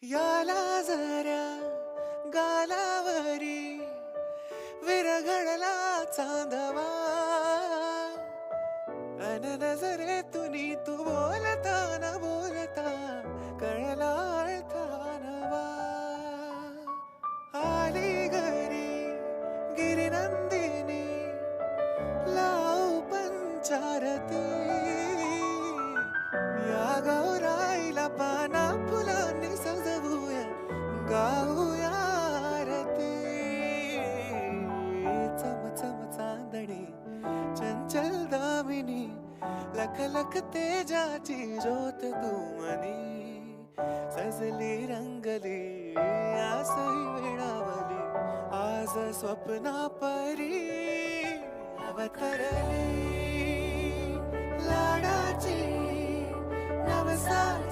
याला जरा गालावरी विरघळला चांदवा अन नजरेतून तू बोलता न बोलता कळला अर्था नवा आली घरी गिरिनंदिनी लाव पंचारती या गौराईला पाना फुलांनी सजवूया गाऊया आरती चम चम चांदणी चंचल दामिनी लख लख तेजाची ज्योत तू मनी सजली रंगली आसई वेळावली आज स्वप्ना परी अवतरली लाडाची नवसाची